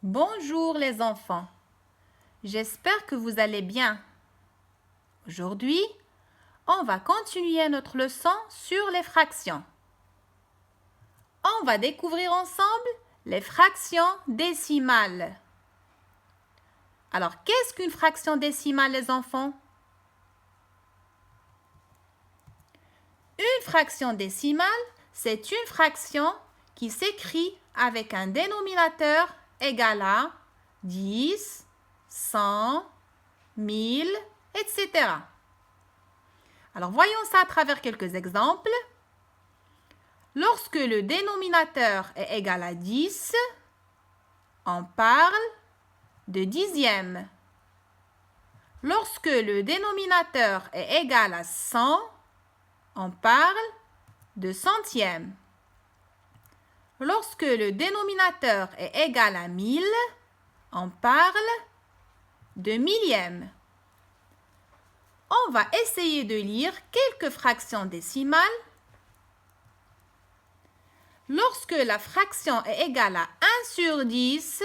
Bonjour les enfants, j'espère que vous allez bien. Aujourd'hui, on va continuer notre leçon sur les fractions. On va découvrir ensemble les fractions décimales. Alors, qu'est-ce qu'une fraction décimale les enfants? Une fraction décimale, c'est une fraction qui s'écrit avec un dénominateur égal à 10, 100, 1000, etc. Alors, voyons ça à travers quelques exemples. Lorsque le dénominateur est égal à 10, on parle de dixième. Lorsque le dénominateur est égal à 100, on parle de centième. Lorsque le dénominateur est égal à 1000, on parle de millième. On va essayer de lire quelques fractions décimales. Lorsque la fraction est égale à 1 sur 10,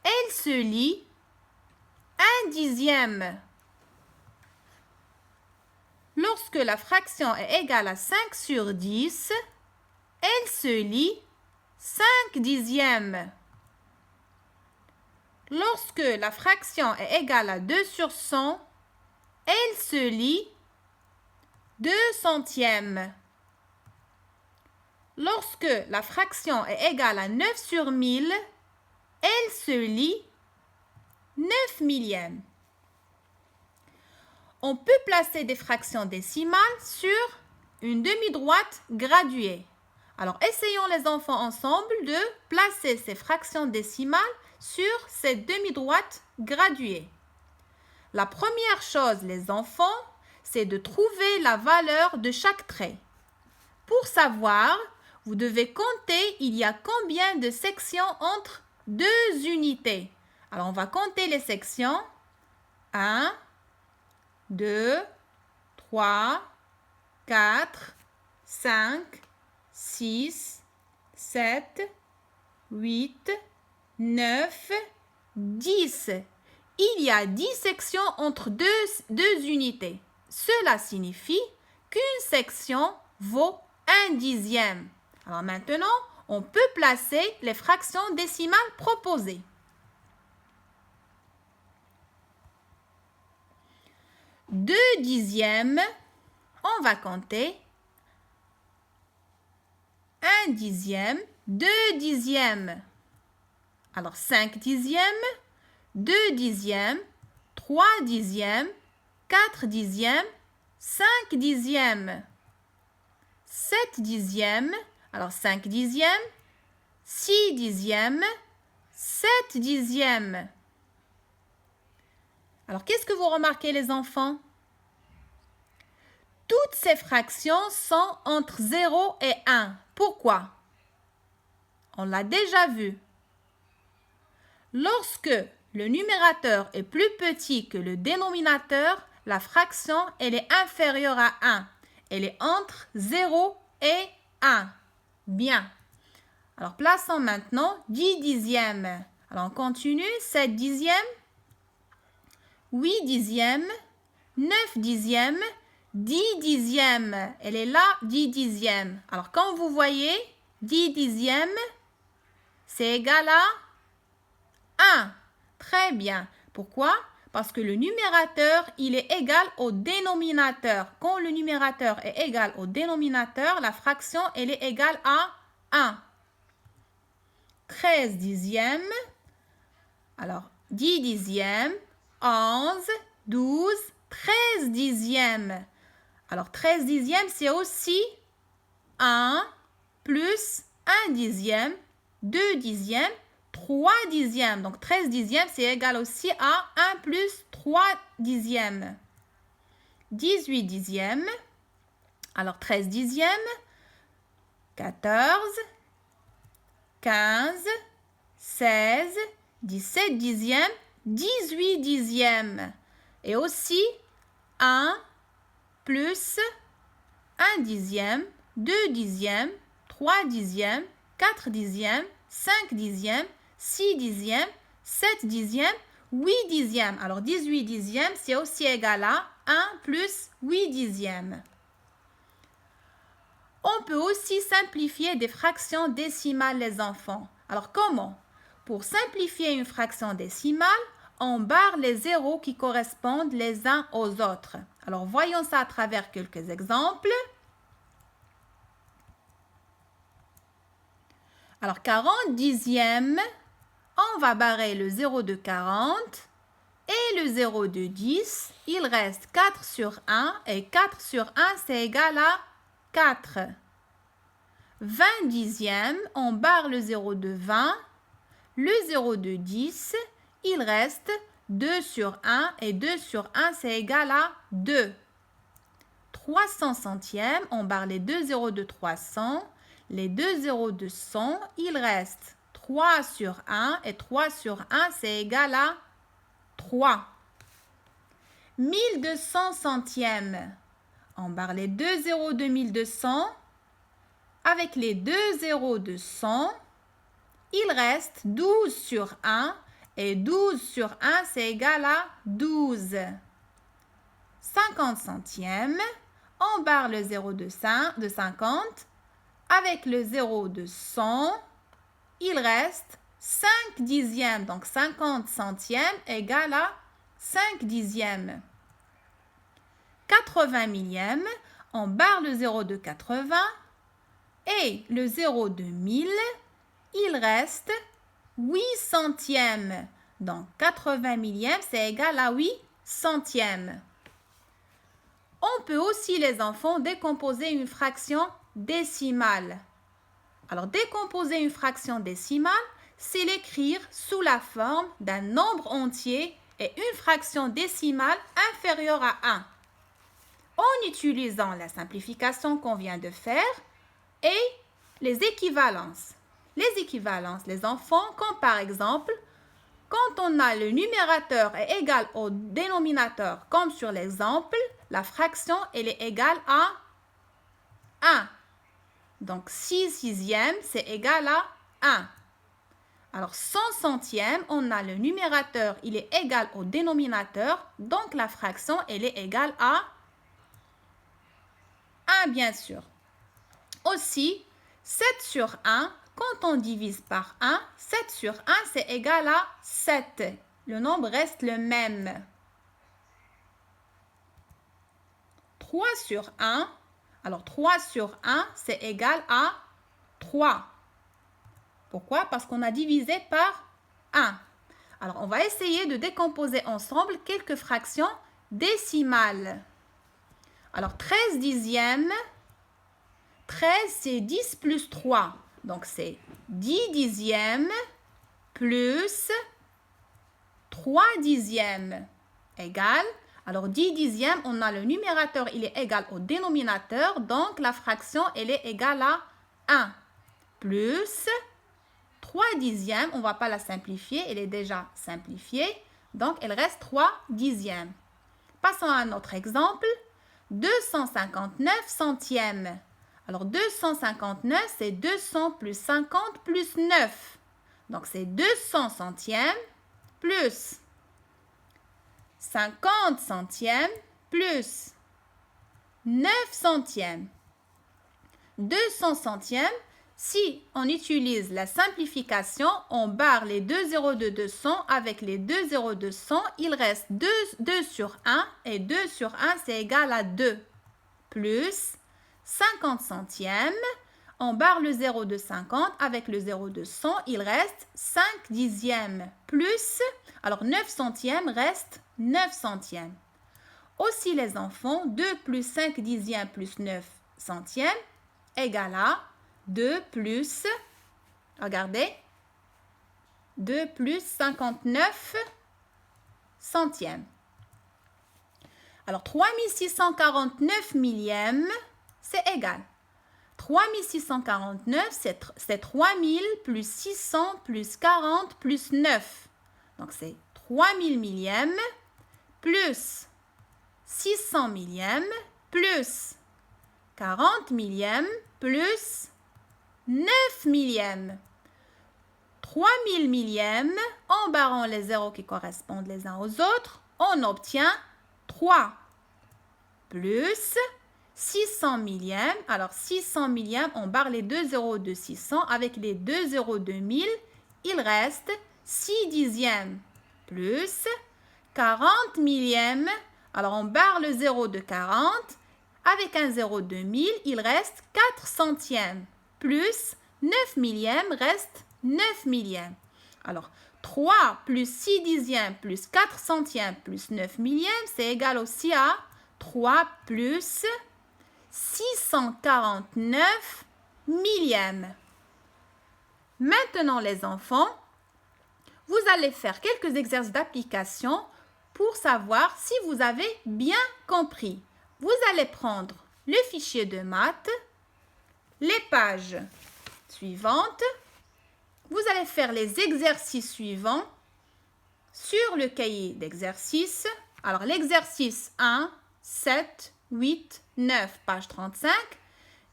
elle se lit 1 dixième. Lorsque la fraction est égale à 5 sur 10, elle se lit 5 dixièmes. Lorsque la fraction est égale à 2 sur 100, elle se lit 2 centièmes. Lorsque la fraction est égale à 9 sur 1000, elle se lit 9 millièmes. On peut placer des fractions décimales sur une demi-droite graduée. Alors, essayons les enfants ensemble de placer ces fractions décimales sur cette demi-droite graduée. La première chose, les enfants, c'est de trouver la valeur de chaque trait. Pour savoir, vous devez compter il y a combien de sections entre deux unités. Alors, on va compter les sections. 1, 2, 3, 4, 5, 6, 7, 8, 9, 10. Il y a 10 sections entre deux unités. Cela signifie qu'une section vaut 1 dixième. Alors maintenant, on peut placer les fractions décimales proposées. Deux dixièmes, on va compter 1 dixième, 2 dixièmes. Alors 5 dixièmes, 2 dixièmes, 3 dixièmes, 4 dixièmes, 5 dixièmes, 7 dixièmes, alors 5 dixièmes, 6 dixièmes, 7 dixièmes. Alors, qu'est-ce que vous remarquez les enfants? Toutes ces fractions sont entre 0 et 1. Pourquoi? On l'a déjà vu. Lorsque le numérateur est plus petit que le dénominateur, la fraction elle est inférieure à 1. Elle est entre 0 et 1. Bien. Alors, plaçons maintenant 10 dixièmes. Alors, on continue. 7 dixièmes, 8 dixièmes, 9 dixièmes, 10 dixièmes. Elle est là, 10 dixièmes. Alors, quand vous voyez 10 dixièmes, c'est égal à 1. Très bien. Pourquoi? Parce que le numérateur, il est égal au dénominateur. Quand le numérateur est égal au dénominateur, la fraction, elle est égale à 1. 13 dixièmes. Alors, 10 dixièmes, 11, 12, 13 dixièmes. Alors, 13 dixièmes, c'est aussi 1 plus 1 dixième, 2 dixièmes, 3 dixièmes. Donc, 13 dixièmes, c'est égal aussi à 1 plus 3 dixièmes. 18 dixièmes. Alors, 13 dixièmes, 14, 15, 16, 17 dixièmes, 18 dixièmes. Et aussi 1 plus 1 dixième, 2 dixièmes, 3 dixièmes, 4 dixièmes, 5 dixièmes, 6 dixièmes, 7 dixièmes, 8 dixièmes. Alors 18 dixièmes, c'est aussi égal à 1 plus 8 dixièmes. On peut aussi simplifier des fractions décimales, les enfants. Alors comment? Pour simplifier une fraction décimale, on barre les zéros qui correspondent les uns aux autres. Alors voyons ça à travers quelques exemples. Alors 40 dixièmes, on va barrer le 0 de 40 et le 0 de 10. Il reste 4 sur 1 et 4 sur 1 c'est égal à 4. 20 dixièmes, on barre le 0 de 20, le 0 de 10, il reste 2 sur 1 et 2 sur 1 c'est égal à 2. 300 centièmes, on barre les deux zéros de 300, les deux zéros de 100, il reste 3 sur 1 et 3 sur 1 c'est égal à 3. 1200 centièmes, on barre les deux zéros de 1200, avec les deux zéros de 100, il reste 12 sur 1 et 12 sur 1 c'est égal à 12. 50 centièmes, on barre le 0 de 50, avec le 0 de 100, il reste 5 dixièmes, donc 50 centièmes égale à 5 dixièmes. 80 millièmes, on barre le 0 de 80 et le 0 de 1000, il reste 8 centièmes. Donc 80 millièmes, c'est égal à 8 centièmes. On peut aussi, les enfants, décomposer une fraction décimale. Alors, décomposer une fraction décimale, c'est l'écrire sous la forme d'un nombre entier et une fraction décimale inférieure à 1. En utilisant la simplification qu'on vient de faire et les équivalences. Les équivalences, les enfants, comme par exemple, quand on a le numérateur est égal au dénominateur, comme sur l'exemple, la fraction elle est égale à 1. Donc 6 sixièmes, c'est égal à 1. Alors 100 centièmes, on a le numérateur, il est égal au dénominateur, donc la fraction elle est égale à 1 bien sûr. Aussi, 7 sur 1, quand on divise par 1, 7 sur 1 c'est égal à 7. Le nombre reste le même. 3 sur 1, alors 3 sur 1 c'est égal à 3. Pourquoi? Parce qu'on a divisé par 1. Alors on va essayer de décomposer ensemble quelques fractions décimales. Alors 13 dixièmes, 13 c'est 10 plus 3. Donc c'est 10 dixièmes plus 3 dixièmes égale. Alors 10 dixièmes, on a le numérateur, il est égal au dénominateur. Donc la fraction, elle est égale à 1. Plus 3 dixièmes, on ne va pas la simplifier, elle est déjà simplifiée. Donc elle reste 3 dixièmes. Passons à un autre exemple. 259 centièmes. Alors 259, c'est 200 plus 50 plus 9. Donc c'est 200 centièmes plus 50 centièmes plus 9 centièmes. 200 centièmes, si on utilise la simplification, on barre les deux zéros de 200 avec les deux zéros de 100, il reste 2 sur 1 et 2 sur 1 c'est égal à 2 plus 50 centièmes, on barre le 0 de 50 avec le 0 de 100, il reste 5 dixièmes plus, alors 9 centièmes reste 9 centièmes. Aussi les enfants, 2 plus 5 dixièmes plus 9 centièmes égale à 2 plus, regardez, 2 plus 59 centièmes. Alors 3649 millièmes, c'est égal. 3649, c'est 3000 plus 600 plus 40 plus 9. Donc c'est 3000 millièmes plus 600 millièmes plus 40 millièmes plus 9 millièmes. 3000 millièmes, en barrant les zéros qui correspondent les uns aux autres, on obtient 3 plus 600 millièmes. Alors, 600 millièmes, on barre les deux zéros de 600 avec les deux zéros de 1000. Il reste 6 dixièmes plus 40 millièmes. Alors, on barre le zéro de 40. Avec un zéro de 1000, il reste 4 centièmes plus 9 millièmes reste 9 millièmes. Alors, 3 plus 6 dixièmes plus 4 centièmes plus 9 millièmes, c'est égal aussi à 3 plus 649 millièmes. Maintenant, les enfants, vous allez faire quelques exercices d'application pour savoir si vous avez bien compris. Vous allez prendre le fichier de maths, les pages suivantes. Vous allez faire les exercices suivants sur le cahier d'exercice. Alors, l'exercice 1, 7, 8, 9, page 35.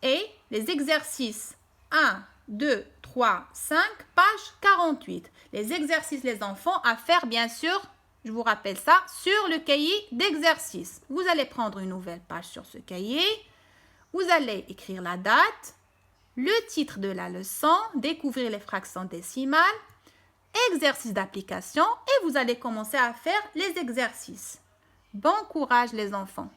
Et les exercices 1, 2, 3, 5, page 48. Les exercices, les enfants, à faire, bien sûr, je vous rappelle ça, sur le cahier d'exercice. Vous allez prendre une nouvelle page sur ce cahier. Vous allez écrire la date, le titre de la leçon, découvrir les fractions décimales, exercice d'application et vous allez commencer à faire les exercices. Bon courage les enfants!